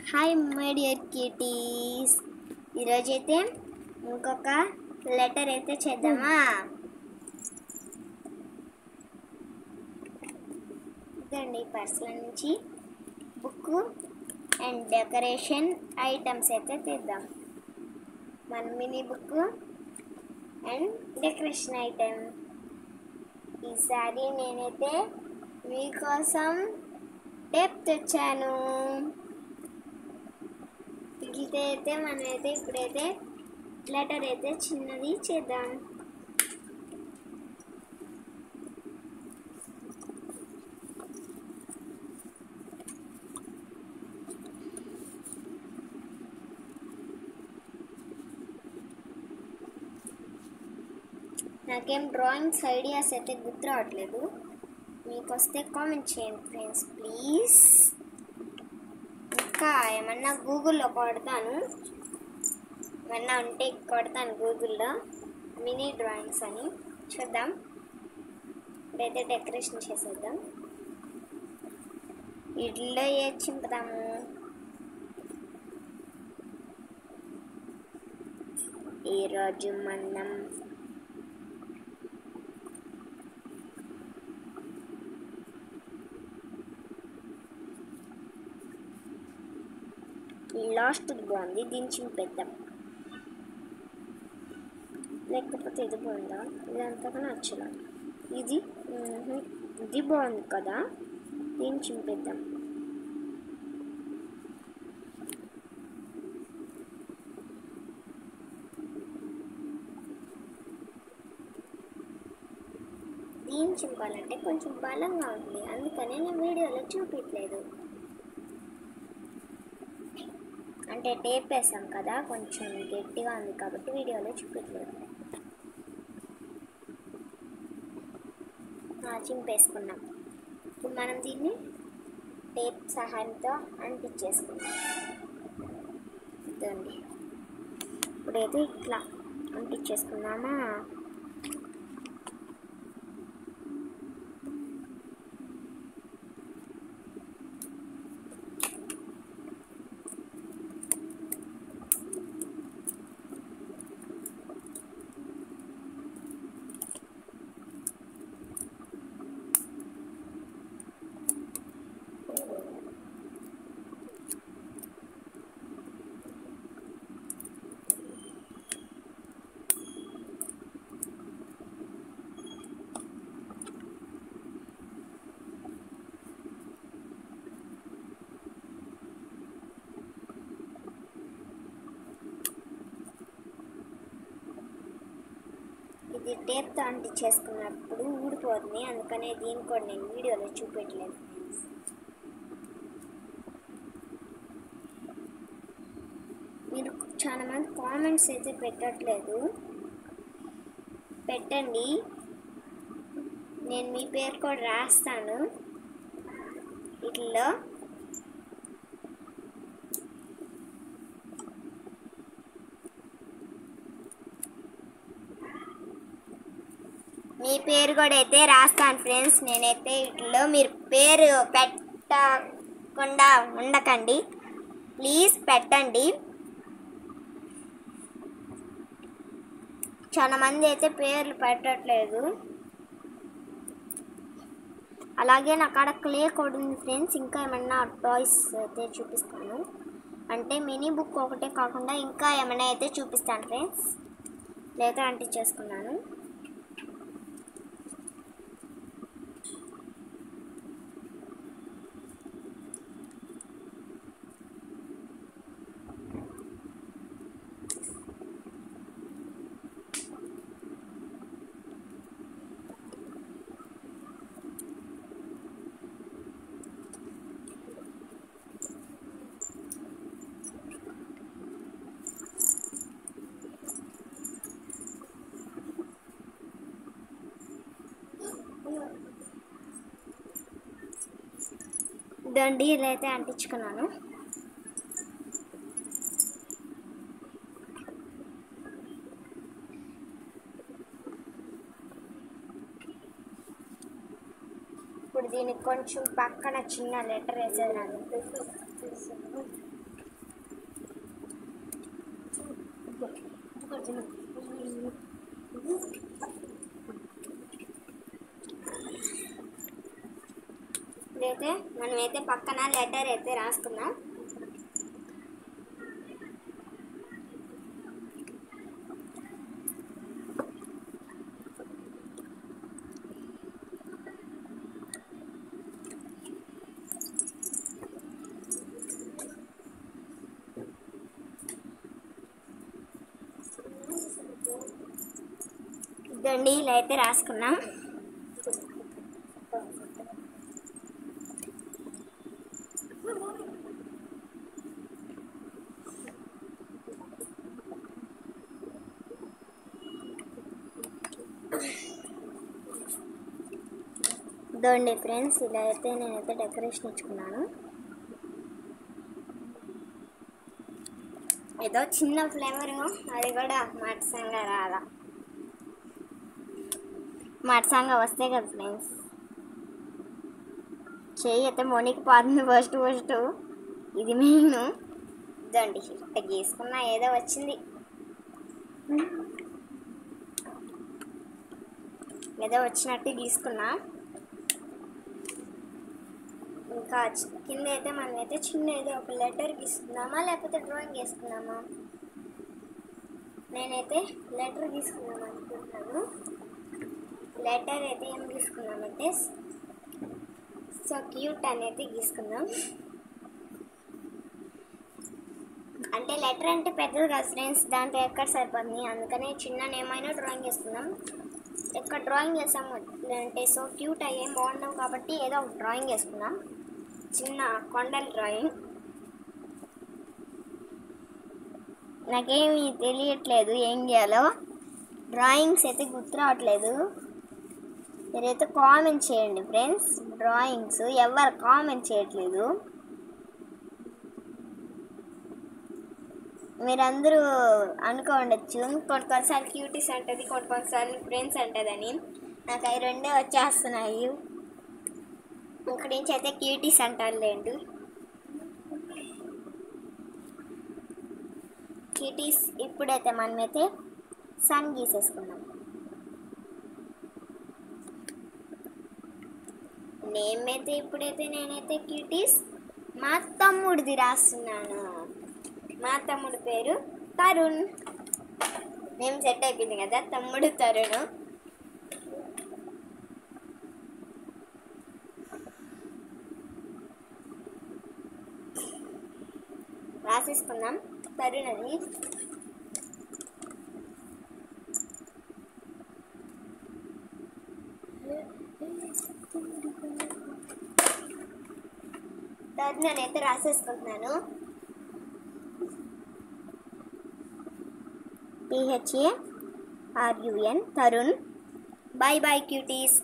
Hi my dear cuties, ఈరోజైతే ఇంకొక letter అయితే చేద్దామా. ఇదండి పర్సుల నుంచి బుక్ అండ్ డెకరేషన్ ఐటమ్స్ అయితే తీద్దాం. మన mini book and decoration item. ఈసారి నేనైతే మీకోసం టేప్ తెచ్చాను. అయితే మనమైతే ఇప్పుడైతే లెటర్ అయితే చిన్నది చేద్దాం. నాకేం డ్రాయింగ్స్ ఐడియాస్ అయితే గుర్తు రావట్లేదు. మీకు వస్తే కామెంట్ చేయండి ఫ్రెండ్స్ ప్లీజ్. ఇంకా ఏమన్నా గూగుల్లో కొడతాను, ఏమన్నా ఉంటే కొడతాను గూగుల్లో మినీ డ్రాయింగ్స్ అని. చూద్దాం. ఇప్పుడైతే డెకరేషన్ చేసేద్దాం. ఇడ్లీలో ఏది చింపుదాము? ఈరోజు మనం లాస్ట్ బాగుంది, దీన్ని చింపేద్దాం. లేకపోతే ఇది బాగుందా? ఇది అంతగా నచ్చలా. ఇది బాగుంది కదా, దీన్ని చింపేద్దాం. దీన్ని చింపాలంటే కొంచెం బలంగా ఉంది, అందుకనే నేను వీడియోలో చూపించలేదు. అంటే టేప్ వేసాం కదా, కొంచెం గట్టిగా ఉంది కాబట్టి వీడియోలో చూపించలేదు. చింపేసుకున్నాం. ఇప్పుడు మనం దీన్ని టేప్ సహాయంతో అంటించేసుకున్నాం. ఇదండి, ఇప్పుడైతే ఇట్లా అంటించేసుకున్నామా. ఇది టేప్తో అంటించేసుకున్నప్పుడు ఊడిపోతుంది, అందుకనే దీన్ని కూడా నేను వీడియోలో చూపెట్టలేదు. మీరు చాలా మంది కామెంట్స్ అయితే పెట్టట్లేదు, పెట్టండి. నేను మీ పేరు కూడా రాస్తాను ఇట్లా. మీ పేరు కూడా అయితే రాస్తాను ఫ్రెండ్స్. నేనైతే ఇట్లో మీరు పేరు పెట్టకుండా ఉండకండి ప్లీజ్, పెట్టండి. చాలా మంది అయితే పేర్లు పెట్టట్లేదు. అలాగే నా కాడ క్లే కూడా ఉంది ఫ్రెండ్స్. ఇంకా ఏమన్నా టాయ్స్ అయితే చూపిస్తాను. అంటే మినీ బుక్ ఒకటే కాకుండా ఇంకా ఏమైనా అయితే చూపిస్తాను ఫ్రెండ్స్. లేదా అంటించేసుకున్నాను. దండి ఇలా అయితే అంటించుకున్నాను. ఇప్పుడు దీనికి కొంచెం పక్కన చిన్న లెటర్ వేసేదాన్ని. ఇదైతే మనమైతే పక్కన లెటర్ అయితే రాసుకున్నాం. ఇదండి ఇలా అయితే రాసుకున్నాం. ఇదండి ఫ్రెండ్స్, ఇలా అయితే నేనైతే డెకరేషన్ ఇచ్చుకున్నాను. ఏదో చిన్న ఫ్లేవర్, అది కూడా మట్సంగా రాదా, మట్సంగా వస్తే కదా ఫ్రెండ్స్. చెయ్యి అయితే మొనిగిపోతుంది ఫస్ట్. ఇది మెయిన్. ఇదండి ఇట్ట గీసుకున్నా ఏదో వచ్చింది, ఏదో వచ్చినట్టు గీసుకున్నా. ఇంకా కింద అయితే మనమైతే చిన్న ఏదో ఒక లెటర్ గీసుకుందామా లేకపోతే డ్రాయింగ్ వేసుకుందామా? నేనైతే లెటర్ గీసుకుందాం అనుకుంటున్నాను. లెటర్ అయితే ఏం గీసుకుందామంటే సో క్యూట్ అనేది గీసుకుందాం. అంటే లెటర్ అంటే పెద్దది కదా ఫ్రెండ్స్, దాంట్లో ఎక్కడ సరిపోతుంది, అందుకనే చిన్న ఏమైనా డ్రాయింగ్ వేసుకుందాం. ఎక్కడ డ్రాయింగ్ వేసాము అంటే సో క్యూట్ అయ్యేం బాగుండవు కాబట్టి ఏదో ఒక డ్రాయింగ్ వేసుకుందాం. చిన్న కొండల డ్రాయింగ్. నాకేమీ తెలియట్లేదు ఏం చేయాలో, డ్రాయింగ్స్ అయితే గుర్తు రావట్లేదు. మీరైతే కామెంట్ చేయండి ఫ్రెండ్స్. డ్రాయింగ్స్ ఎవరు కామెంట్ చేయట్లేదు. మీరందరూ అనుకోండొచ్చు కొన్నిసార్లు క్యూటీస్ అంటది, కొన్నిసార్లు ఫ్రెండ్స్ అంటదని. నాకు అవి రెండే వచ్చేస్తున్నాయి. ఇక్కడి నుంచి అయితే క్యూటీస్ అంటారులేండి. క్యూటీస్. ఇప్పుడైతే మనమైతే సన్ గీసేసుకుందాం. నేమ్ అయితే ఇప్పుడైతే నేనైతే క్యూటీస్ మా తమ్ముడిది రాస్తున్నాను. మా తమ్ముడి పేరు తరుణ్. నేమ్ సెట్ అయిపోయింది కదా, తమ్ముడు తరుణ్. రాసేసుకుందాం తరుణ్ అని. తరుణ్ అని అయితే రాసేసుకుంటున్నాను. THARUN Tarun. Bye bye cuties.